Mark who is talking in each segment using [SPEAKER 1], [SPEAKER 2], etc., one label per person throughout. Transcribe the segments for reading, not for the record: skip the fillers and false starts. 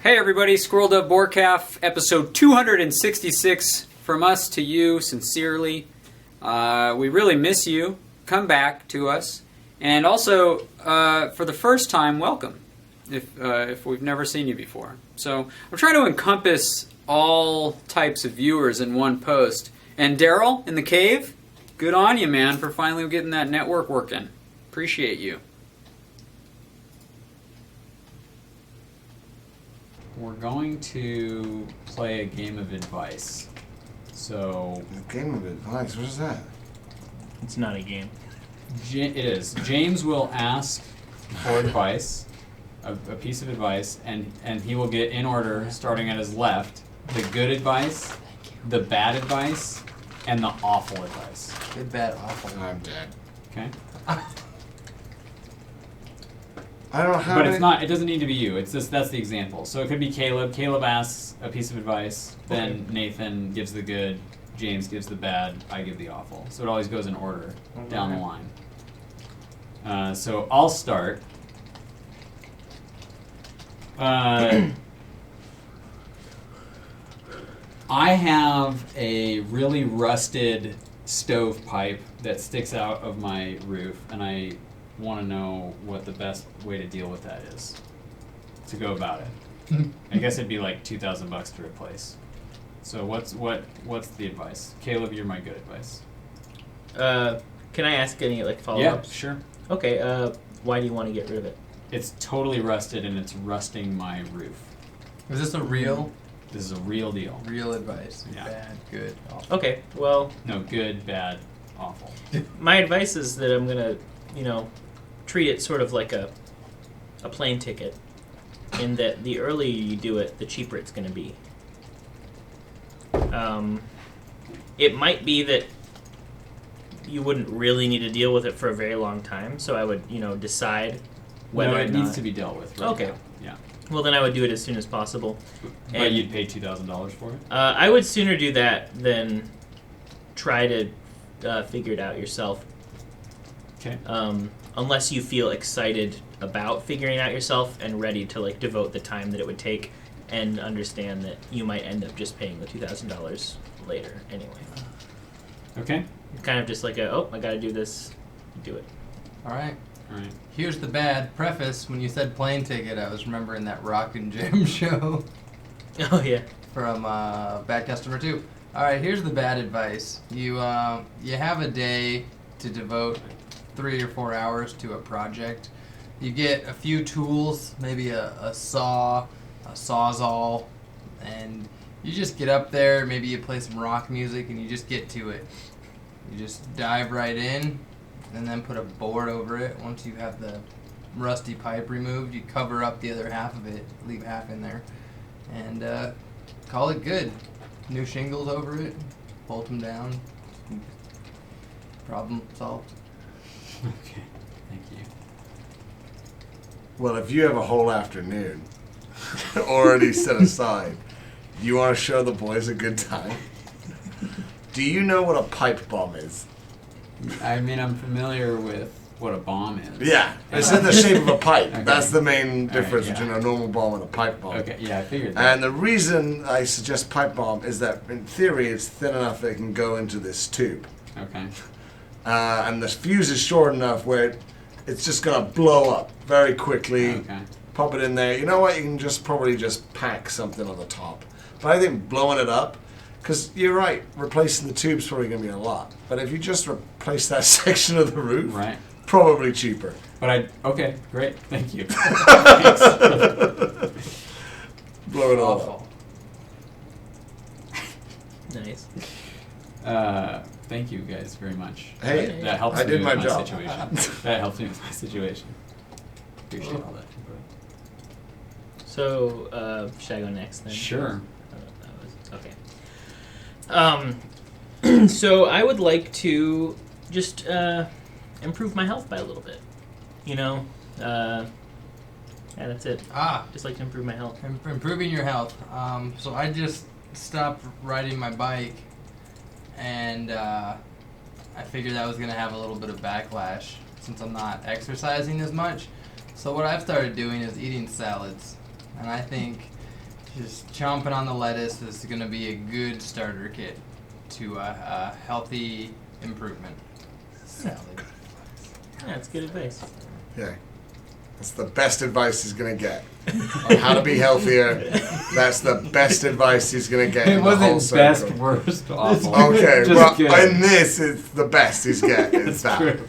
[SPEAKER 1] Hey everybody, Squirrel Boar Calf, episode 266 from us to you, sincerely. We really miss you. Come back to us. And also, for the first time, welcome, if we've never seen you before. So, I'm trying to encompass all types of viewers in one post. And Daryl, in the cave, good on you, man, for finally getting that network working. Appreciate you. We're going to play a game of advice. So...
[SPEAKER 2] A game of advice? What is that?
[SPEAKER 3] It's not a game.
[SPEAKER 1] It is. James will ask for advice, a piece of advice, and he will get in order, starting at his left, the good advice, the bad advice, and the awful advice.
[SPEAKER 4] Good, bad, awful.
[SPEAKER 2] I'm dead.
[SPEAKER 1] Okay?
[SPEAKER 2] I don't have
[SPEAKER 1] But it's not, it doesn't need to be you. It's just, that's the example. So it could be Caleb. Caleb asks a piece of advice, then Nathan gives the good, James gives the bad, I give the awful. So it always goes in order down the line. So I'll start. I have a really rusted stovepipe that sticks out of my roof, and I want to know what the best way to deal with that is, to go about it. I guess it'd be like $2,000 to replace. So what's the advice? Caleb, you're my good advice.
[SPEAKER 3] Can I ask any follow-ups?
[SPEAKER 1] Yeah, sure.
[SPEAKER 3] Okay. Why do you want to get rid of it?
[SPEAKER 1] It's totally rusted and it's rusting my roof.
[SPEAKER 4] Is this a real
[SPEAKER 1] This is a real deal.
[SPEAKER 4] advice?
[SPEAKER 1] Yeah.
[SPEAKER 4] Bad, good, awful.
[SPEAKER 3] Okay. Well,
[SPEAKER 1] No, good, bad, awful.
[SPEAKER 3] my advice is that I'm gonna, treat it sort of like a plane ticket, in that the earlier you do it, the cheaper it's gonna be. It might be that you wouldn't really need to deal with it for a very long time, so I would, decide whether
[SPEAKER 1] No,
[SPEAKER 3] or
[SPEAKER 1] it
[SPEAKER 3] not.
[SPEAKER 1] needs to be dealt with right
[SPEAKER 3] Okay.
[SPEAKER 1] now. Yeah.
[SPEAKER 3] Well, then I would do it as soon as possible.
[SPEAKER 1] But
[SPEAKER 3] And-
[SPEAKER 1] you'd pay $2,000 for it?
[SPEAKER 3] I would sooner do that than try to figure it out yourself.
[SPEAKER 1] Okay.
[SPEAKER 3] Unless you feel excited about figuring it out yourself and ready to devote the time that it would take, and understand that you might end up just paying the $2,000 later anyway.
[SPEAKER 1] Okay.
[SPEAKER 3] Kind of just I gotta do this, do it.
[SPEAKER 4] All right.
[SPEAKER 1] All right.
[SPEAKER 4] Here's the bad preface. When you said plane ticket, I was remembering that Rock and Jim show
[SPEAKER 3] Oh yeah.
[SPEAKER 4] from Bad Customer 2. All right, here's the bad advice. You have a day to devote 3 or 4 hours to a project. You get a few tools, maybe a saw, a sawzall, and you just get up there, maybe you play some rock music, and you just get to it. You just dive right in, and then put a board over it. Once you have the rusty pipe removed, you cover up the other half of it, leave half in there, and call it good. New shingles over it, bolt them down, problem solved.
[SPEAKER 1] Okay. Thank you.
[SPEAKER 2] Well, if you have a whole afternoon already set aside, you want to show the boys a good time? Do you know what a pipe bomb is?
[SPEAKER 1] I mean, I'm familiar with what a bomb is.
[SPEAKER 2] Yeah, it's in the shape of a pipe.
[SPEAKER 1] Okay.
[SPEAKER 2] That's the main difference
[SPEAKER 1] yeah.
[SPEAKER 2] between a normal bomb and a pipe bomb.
[SPEAKER 1] Okay, yeah, I figured that.
[SPEAKER 2] And the reason I suggest pipe bomb is that, in theory, it's thin enough that it can go into this tube.
[SPEAKER 1] Okay.
[SPEAKER 2] And the fuse is short enough where it's just going to blow up very quickly.
[SPEAKER 1] Okay.
[SPEAKER 2] Pop it in there. You know what? You can probably just pack something on the top. But I think blowing it up, because you're right, replacing the tube's probably going to be a lot. But if you just replace that section of the roof,
[SPEAKER 1] Right.
[SPEAKER 2] probably cheaper.
[SPEAKER 1] But okay, great, thank you.
[SPEAKER 2] Blow it all up.
[SPEAKER 3] Nice.
[SPEAKER 1] Thank you guys very much.
[SPEAKER 2] Hey,
[SPEAKER 1] that helps
[SPEAKER 2] I
[SPEAKER 1] me
[SPEAKER 2] did
[SPEAKER 1] with
[SPEAKER 2] my
[SPEAKER 1] my
[SPEAKER 2] job.
[SPEAKER 1] situation. That helps me with my situation. Appreciate all that.
[SPEAKER 3] So, should I go next then?
[SPEAKER 1] Sure.
[SPEAKER 3] Okay. So I would like to just improve my health by a little bit. Yeah, that's it. Just like to improve my health.
[SPEAKER 4] Improving your health. So I just stopped riding my bike, and I figured that was going to have a little bit of backlash since I'm not exercising as much. So what I've started doing is eating salads. And I think Just chomping on the lettuce. This is going to be a good starter kit to a healthy improvement. Salad.
[SPEAKER 3] Yeah, that's good advice.
[SPEAKER 2] Yeah. That's the best advice he's going to get. On how to be healthier. That's the best advice he's going to get.
[SPEAKER 1] It
[SPEAKER 2] in the whole
[SPEAKER 1] wasn't best,
[SPEAKER 2] circle.
[SPEAKER 1] worst, awful.
[SPEAKER 2] Okay,
[SPEAKER 1] Just
[SPEAKER 2] well,
[SPEAKER 1] good.
[SPEAKER 2] in this, it's the best he's getting. It's that.
[SPEAKER 1] True.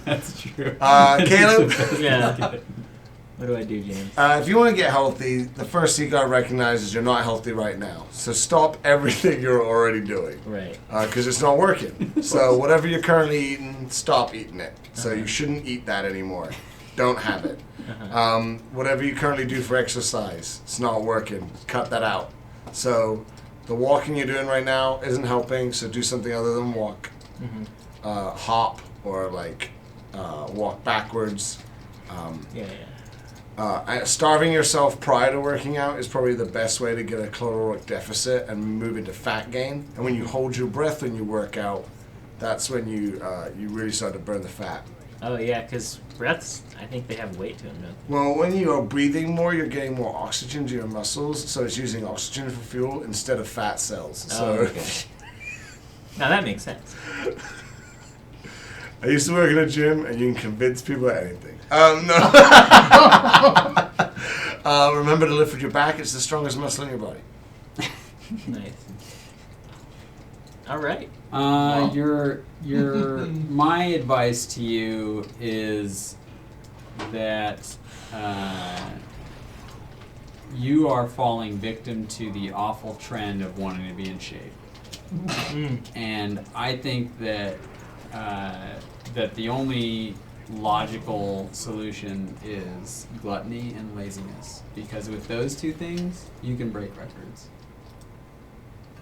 [SPEAKER 1] That's true.
[SPEAKER 2] Caleb?
[SPEAKER 3] Yeah. What do I do, James?
[SPEAKER 2] If you want to get healthy, the first thing you got to recognize is you're not healthy right now. So stop everything you're already doing.
[SPEAKER 3] Right.
[SPEAKER 2] Because it's not working. So whatever you're currently eating, stop eating it. So you shouldn't eat that anymore. Don't have it. Whatever you currently do for exercise, it's not working. Cut that out. So the walking you're doing right now isn't helping, so do something other than walk. Hop or walk backwards. Starving yourself prior to working out is probably the best way to get a caloric deficit and move into fat gain. And when you hold your breath when you work out, that's when you really start to burn the fat.
[SPEAKER 3] Oh, yeah, because breaths, I think they have weight to them, don't they?
[SPEAKER 2] Well, when you are breathing more, you're getting more oxygen to your muscles, so it's using oxygen for fuel instead of fat cells. So
[SPEAKER 3] okay. Now that makes sense.
[SPEAKER 2] I used to work in a gym, and you can convince people of anything. No. Remember to lift with your back. It's the strongest muscle in your body.
[SPEAKER 3] Nice. All right.
[SPEAKER 1] My advice to you is that you are falling victim to the awful trend of wanting to be in shape. And I think that that the only logical solution is gluttony and laziness, because with those two things you can break records.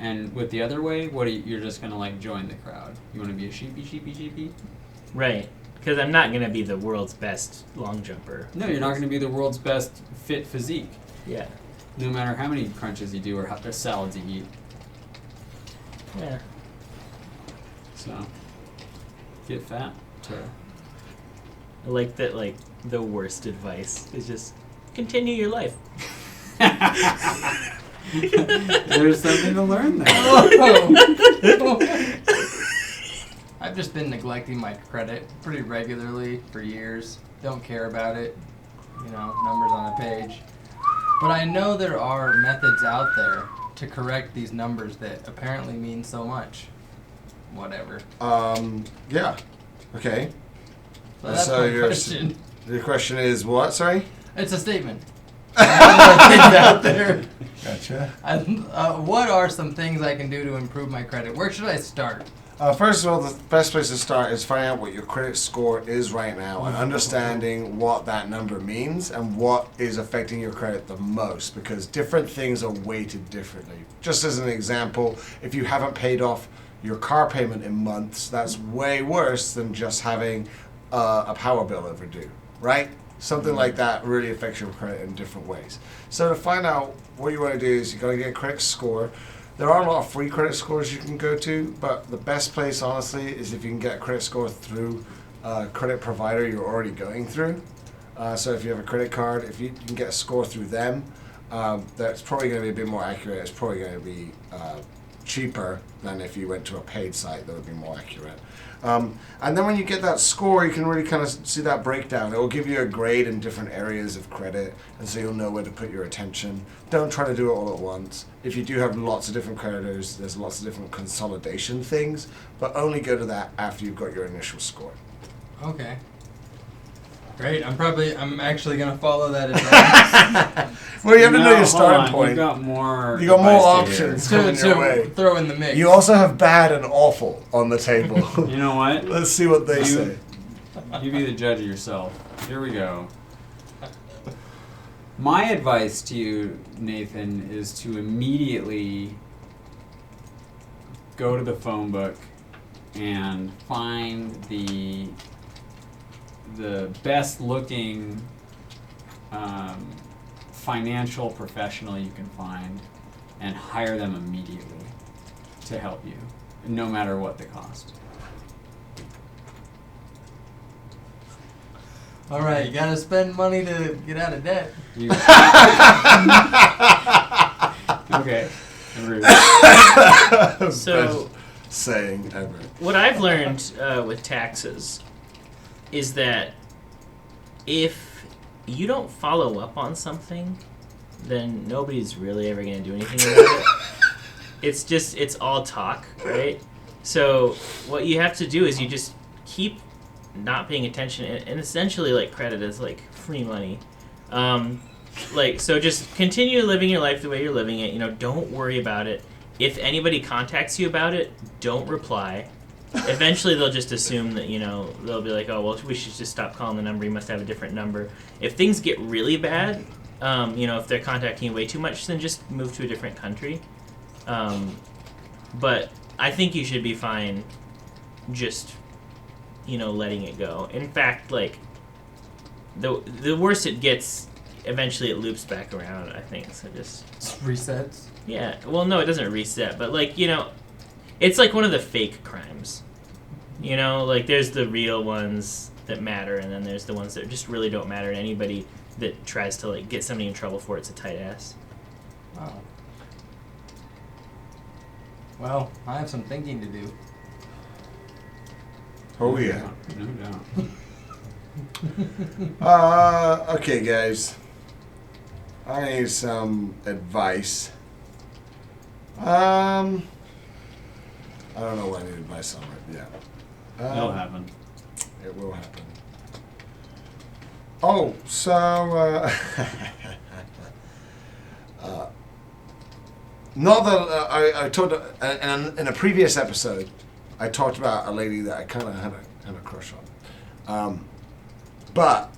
[SPEAKER 1] And with the other way, you're just gonna join the crowd? You want to be a sheepy?
[SPEAKER 3] Right. Because I'm not going to be the world's best long jumper.
[SPEAKER 1] No, you're not gonna be the world's best fit physique.
[SPEAKER 3] Yeah.
[SPEAKER 1] No matter how many crunches you do or how salads you eat.
[SPEAKER 3] Yeah.
[SPEAKER 1] So, get fat.
[SPEAKER 3] I like that, the worst advice is just continue your life.
[SPEAKER 1] There's something to learn there.
[SPEAKER 4] I've just been neglecting my credit pretty regularly for years. Don't care about it. Numbers on a page. But I know there are methods out there to correct these numbers that apparently mean so much. Whatever.
[SPEAKER 2] Yeah. Okay.
[SPEAKER 4] So that's my question.
[SPEAKER 2] Your question is what? Sorry.
[SPEAKER 4] It's a statement. Out there.
[SPEAKER 2] Gotcha.
[SPEAKER 4] What are some things I can do to improve my credit? Where should I start?
[SPEAKER 2] First of all, the best place to start is finding out what your credit score is right now and understanding what that number means and what is affecting your credit the most, because different things are weighted differently. Just as an example, if you haven't paid off your car payment in months, that's way worse than just having a power bill overdue, right? Something like that really affects your credit in different ways. So to find out what you want to do is you got to get a credit score. There are a lot of free credit scores you can go to, but the best place, honestly, is if you can get a credit score through a credit provider you're already going through. So if you have a credit card, if you can get a score through them, that's probably going to be a bit more accurate. It's probably going to be cheaper than if you went to a paid site that would be more accurate. And then when you get that score, you can really kind of see that breakdown. It will give you a grade in different areas of credit, and so you'll know where to put your attention. Don't try to do it all at once. If you do have lots of different creditors, there's lots of different consolidation things, but only go to that after you've got your initial score.
[SPEAKER 4] Okay. Great. I'm actually going to follow that advice.
[SPEAKER 2] Well, you have to know your starting
[SPEAKER 1] You
[SPEAKER 2] point.
[SPEAKER 1] got more.
[SPEAKER 2] You got more
[SPEAKER 1] advice to hear.
[SPEAKER 2] options coming your way.
[SPEAKER 4] Throw in the mix.
[SPEAKER 2] You also have bad and awful on the table.
[SPEAKER 1] You know what?
[SPEAKER 2] Let's see what they say.
[SPEAKER 1] You be the judge of yourself. Here we go. My advice to you, Nathan, is to immediately go to the phone book and find the best looking financial professional you can find and hire them immediately to help you, no matter what the cost.
[SPEAKER 4] All right, you got to spend money to get out of debt.
[SPEAKER 1] Okay. Rude.
[SPEAKER 3] So,
[SPEAKER 2] Best saying ever.
[SPEAKER 3] what I've learned with taxes is that if you don't follow up on something, then nobody's really ever going to do anything about it. It's all talk, right? So what you have to do is you just keep not paying attention and essentially like credit as like free money. So just continue living your life the way you're living it. Don't worry about it. If anybody contacts you about it, don't reply. Eventually they'll just assume that, they'll be like, oh, well, we should just stop calling the number. You must have a different number. If things get really bad, if they're contacting you way too much, then just move to a different country. But I think you should be fine just, letting it go. In fact, like, the worse it gets, eventually it loops back around, I think. So just
[SPEAKER 4] resets.
[SPEAKER 3] Yeah. Well, no, it doesn't reset. But, like, it's like one of the fake crimes. Like, there's the real ones that matter, and then there's the ones that just really don't matter. And anybody that tries to, like, get somebody in trouble for it's a tight ass.
[SPEAKER 4] Wow. Well, I have some thinking to do.
[SPEAKER 2] Oh, yeah.
[SPEAKER 1] No doubt.
[SPEAKER 2] Okay, guys. I need some advice. I don't know what I need advice on right yet.
[SPEAKER 1] It'll happen.
[SPEAKER 2] It will happen. Oh, so not that I talked in a previous episode. I talked about a lady that I kind of had a crush on, but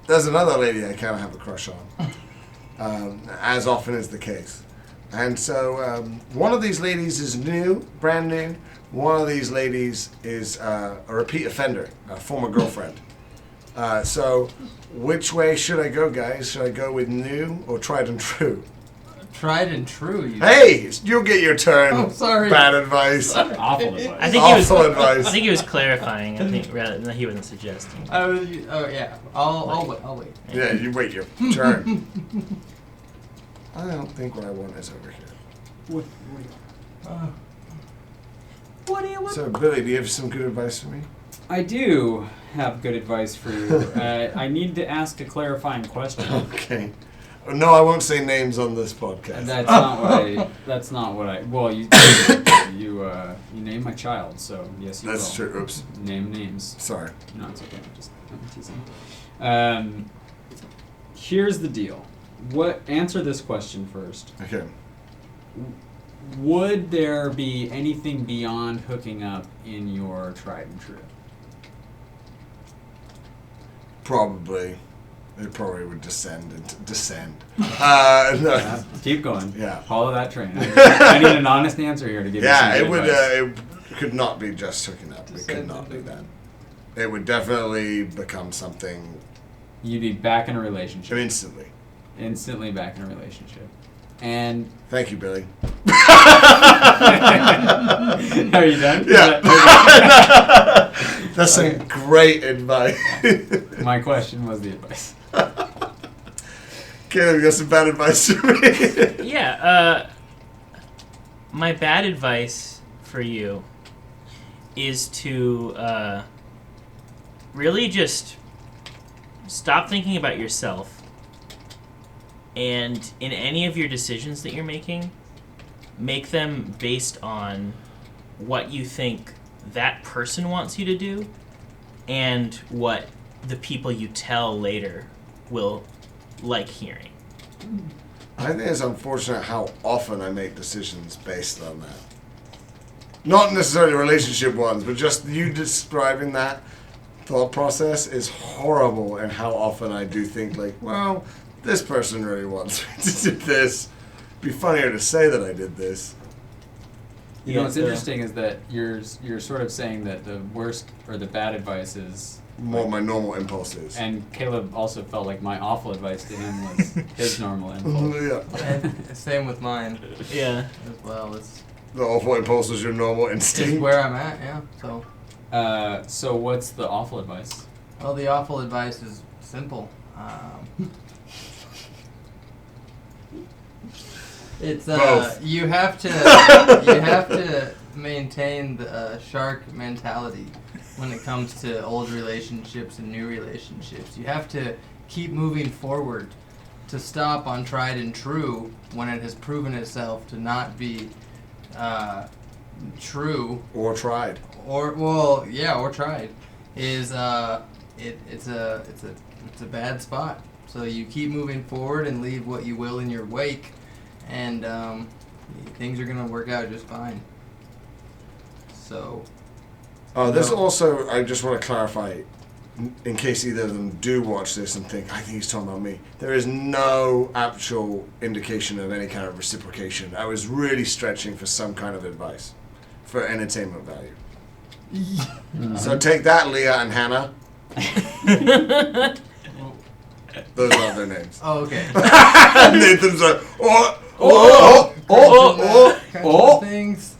[SPEAKER 2] there's another lady I kind of have a crush on, as often is the case. And so one of these ladies is brand new. One of these ladies is a repeat offender, a former girlfriend. So which way should I go, guys? Should I go with new or tried and true?
[SPEAKER 4] Tried and true.
[SPEAKER 2] Hey, you'll get your turn.
[SPEAKER 4] Oh, sorry.
[SPEAKER 2] Bad advice.
[SPEAKER 1] Awful advice.
[SPEAKER 3] I think
[SPEAKER 2] Awful advice.
[SPEAKER 3] I think he was clarifying. I think rather than he wasn't suggesting.
[SPEAKER 4] Oh yeah. I'll wait.
[SPEAKER 2] Yeah, you wait your turn. I don't think what I want is over here.
[SPEAKER 3] What do you want?
[SPEAKER 2] So, Billy, do you have some good advice for me?
[SPEAKER 1] I do have good advice for you. I need to ask a clarifying question.
[SPEAKER 2] Okay. No, I won't say names on this podcast.
[SPEAKER 1] That's not what I. That's not what I. Well, you named my child, so yes, you
[SPEAKER 2] That's
[SPEAKER 1] will.
[SPEAKER 2] true. Oops.
[SPEAKER 1] Name names.
[SPEAKER 2] Sorry.
[SPEAKER 1] No, it's okay. I'm teasing. Here's the deal. Answer this question first.
[SPEAKER 2] Okay.
[SPEAKER 1] Would there be anything beyond hooking up in your tried and true?
[SPEAKER 2] Probably. It probably would descend. No.
[SPEAKER 1] Yeah, keep going.
[SPEAKER 2] Yeah.
[SPEAKER 1] Follow that train. I need an honest answer here to give you some
[SPEAKER 2] Yeah,
[SPEAKER 1] good
[SPEAKER 2] it would.
[SPEAKER 1] advice.
[SPEAKER 2] It could not be just hooking up. It could not be that. It would definitely become something
[SPEAKER 1] You'd be back in a relationship.
[SPEAKER 2] instantly.
[SPEAKER 1] Instantly back in a relationship. And
[SPEAKER 2] Thank you, Billy.
[SPEAKER 1] are you done?
[SPEAKER 2] Yeah. That's some great advice.
[SPEAKER 1] My question was the advice.
[SPEAKER 2] Caleb, you got some bad advice for me?
[SPEAKER 3] Yeah. My bad advice for you is to really just stop thinking about yourself, and in any of your decisions that you're making, make them based on what you think that person wants you to do and what the people you tell later will like hearing.
[SPEAKER 2] I think it's unfortunate how often I make decisions based on that. Not necessarily relationship ones, but just you describing that thought process is horrible, and how often I do think like, well, this person really wants me to do this. It'd be funnier to say that I did this.
[SPEAKER 1] You know what's interesting is that you're sort of saying that the worst or the bad advice is
[SPEAKER 2] More my normal impulses.
[SPEAKER 1] and Caleb also felt like my awful advice to him was his normal impulse.
[SPEAKER 2] Yeah.
[SPEAKER 4] And same with mine
[SPEAKER 3] Yeah.
[SPEAKER 4] as well. It's
[SPEAKER 2] The awful impulse is your normal instinct.
[SPEAKER 4] where I'm at. Yeah. So,
[SPEAKER 1] So what's the awful advice?
[SPEAKER 4] well, the awful advice is simple. It's
[SPEAKER 2] Both.
[SPEAKER 4] you have to maintain the shark mentality when it comes to old relationships and new relationships. You have to keep moving forward to stop on tried and true when it has proven itself to not be true
[SPEAKER 2] Or tried.
[SPEAKER 4] or tried is it's a bad spot. So you keep moving forward and leave what you will in your wake, and things are gonna work out just fine. So.
[SPEAKER 2] There's
[SPEAKER 4] No.
[SPEAKER 2] also, I just want to clarify, in case either of them do watch this and think, I think he's talking about me, there is no actual indication of any kind of reciprocation. I was really stretching for some kind of advice for entertainment value. So take that, Leah and Hannah. Those are their names.
[SPEAKER 4] Oh, okay.
[SPEAKER 2] Nathan's like, oh.
[SPEAKER 4] Things.